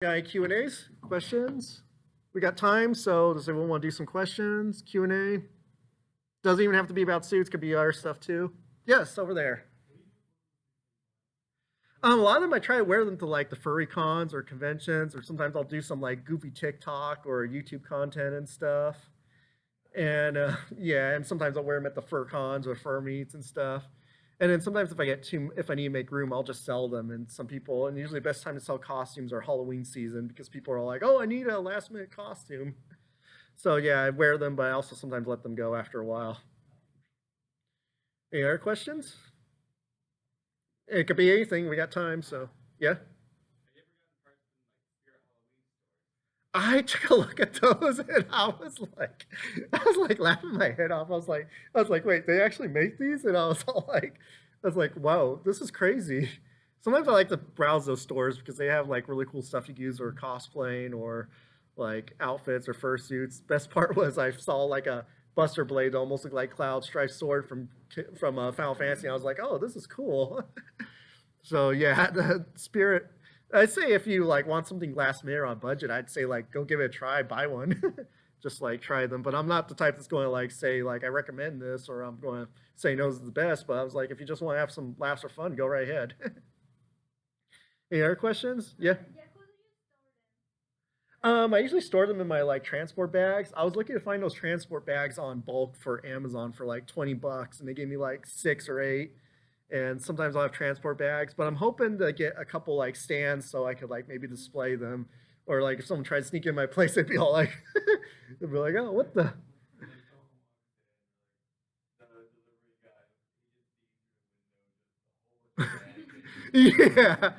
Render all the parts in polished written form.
Got any Q&As? Questions? We got time, so does everyone want to do some questions? Q&A? Doesn't even have to be about suits, could be other stuff too. Yes, over there. A lot of them I try to wear them to like the furry cons or conventions, or sometimes I'll do some like goofy TikTok or YouTube content and stuff. And yeah, and sometimes I'll wear them at the fur cons or fur meets and stuff. And then sometimes if I need to make room, I'll just sell them. And some people, and usually the best time to sell costumes are Halloween season because people are like, oh, I need a last minute costume. So yeah, I wear them, but I also sometimes let them go after a while. Any other questions? It could be anything. We got time, so yeah. I took a look at those and I was like laughing my head off. I was like, wait, they actually make these? And I was like, wow, this is crazy. Sometimes I like to browse those stores because they have like really cool stuff you can use or cosplaying or like outfits or fursuits. Best part was I saw like a Buster Blade that almost looked like Cloud Strife sword from Final Fantasy. I was like, oh, this is cool. So yeah, the spirit. I'd say if you like want something last minute on budget, I'd say like go give it a try, buy one, just like try them. But I'm not the type that's going to like say like I recommend this or I'm going to say no, this is the best. But I was like, if you just want to have some laughs or fun, go right ahead. Any other questions? Yeah. I usually store them in my like transport bags. I was looking to find those transport bags on bulk for Amazon for like $20, and they gave me like 6 or 8. And sometimes I'll have transport bags, but I'm hoping to get a couple like stands so I could like maybe display them, or like if someone tried to sneak in my place, they'd be all like, they'd be like, oh, what the? Yeah.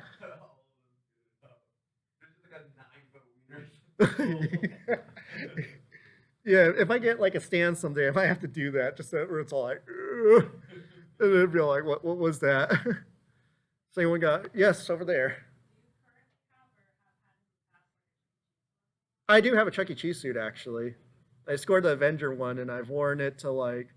Yeah, if I get like a stand someday, if I have to do that, just so where it's all like, ugh, and it'd be all like, what was that? So anyone got yes over there? I do have a Chuck E. Cheese suit actually. I scored the Avenger one, and I've worn it to like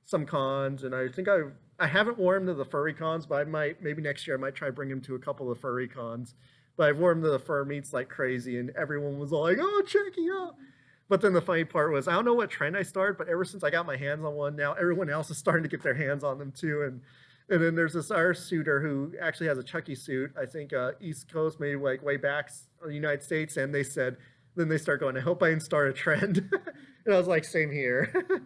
some cons, and I think I haven't worn him to the furry cons, but I might maybe next year I might try to bring him to a couple of the furry cons. But I've worn him to the fur meets like crazy, and everyone was all like, "Oh, check it out!" But then the funny part was, I don't know what trend I started, but ever since I got my hands on one, now everyone else is starting to get their hands on them too. And then there's this other suitor who actually has a Chucky suit. I think East Coast, maybe like way back in the United States, and they said, then they start going, I hope I didn't start a trend. And I was like, same here.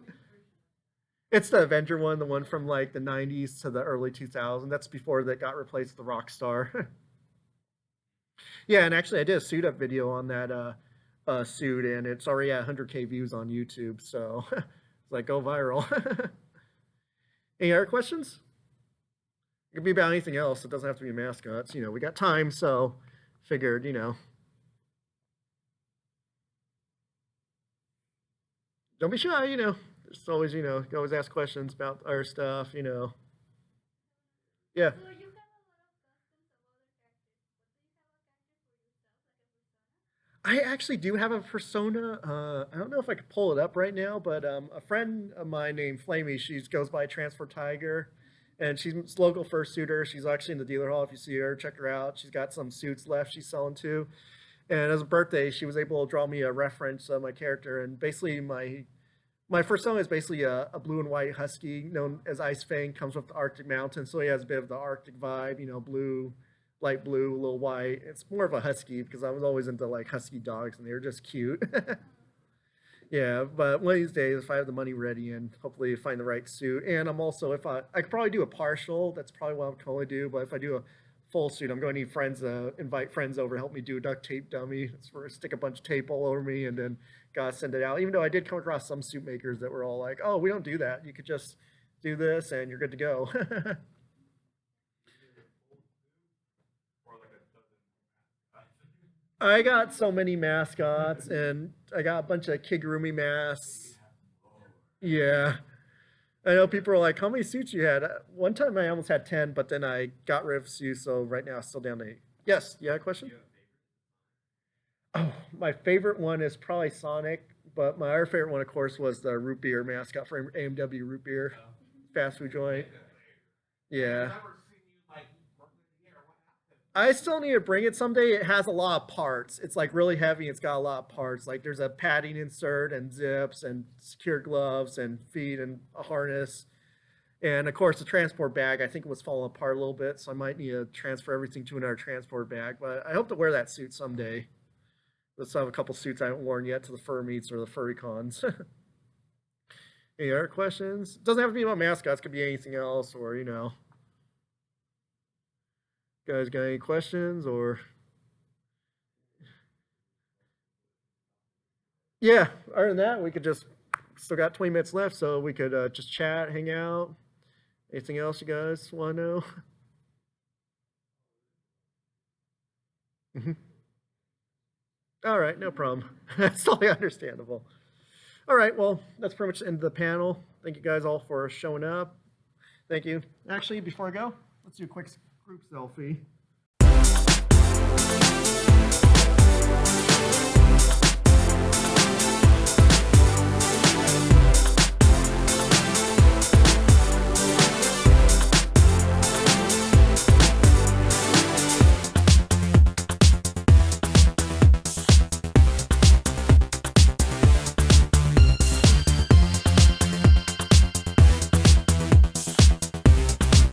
It's the Avenger one, the one from like the 90s to the early 2000s. That's before that got replaced with the Rockstar. Yeah, and actually I did a suit up video on that suit, and it's already at 100K views on YouTube. So it's like go viral. Any other questions? It could be about anything else. It doesn't have to be mascots. You know, we got time, so figured, you know. Don't be shy, you know. There's always, you know, you can always ask questions about our stuff, you know. Yeah. I actually do have a persona. I don't know if I could pull it up right now, but a friend of mine named Flamey, she goes by Transfer Tiger, and she's a local fursuiter. She's actually in the dealer hall. If you see her, check her out. She's got some suits left she's selling too. And as a birthday, she was able to draw me a reference of my character, and basically my first song is basically a blue and white husky known as Ice Fang, comes from the Arctic mountains, so he has a bit of the Arctic vibe, you know, blue, light blue, a little white. It's more of a husky because I was always into like husky dogs and they were just cute. Yeah, but one of these days, if I have the money ready and hopefully find the right suit, and I'm also if I could probably do a partial. That's probably what I'm going to do. But if I do a full suit, I'm going to need friends invite friends over to help me do a duct tape dummy. That's where I stick a bunch of tape all over me and then gotta send it out. Even though I did come across some suit makers that were all like, "Oh, we don't do that. You could just do this and you're good to go." I got so many mascots, and I got a bunch of Kigurumi masks. Yeah, I know people are like, "How many suits you had?" One time I almost had 10, but then I got rid of suits, so right now it's still down to 8. Yes, yeah, question. Oh, my favorite one is probably Sonic, but my other favorite one, of course, was the root beer mascot for AMW root beer fast food joint. Yeah. I still need to bring it someday. It has a lot of parts. It's like really heavy. It's got a lot of parts. Like there's a padding insert and zips and secure gloves and feet and a harness. And of course, the transport bag, I think it was falling apart a little bit. So I might need to transfer everything to another transport bag. But I hope to wear that suit someday. Let's have a couple suits I haven't worn yet to the fur meets or the furry cons. Any other questions? It doesn't have to be about mascots. It could be anything else or, you know. Guys got any questions or? Yeah, other than that, we could just still got 20 minutes left, so we could just chat, hang out. Anything else you guys want to know? All right, no problem. That's totally understandable. All right, well, that's pretty much the end of the panel. Thank you guys all for showing up. Thank you. Actually, before I go, let's do a quick group selfie.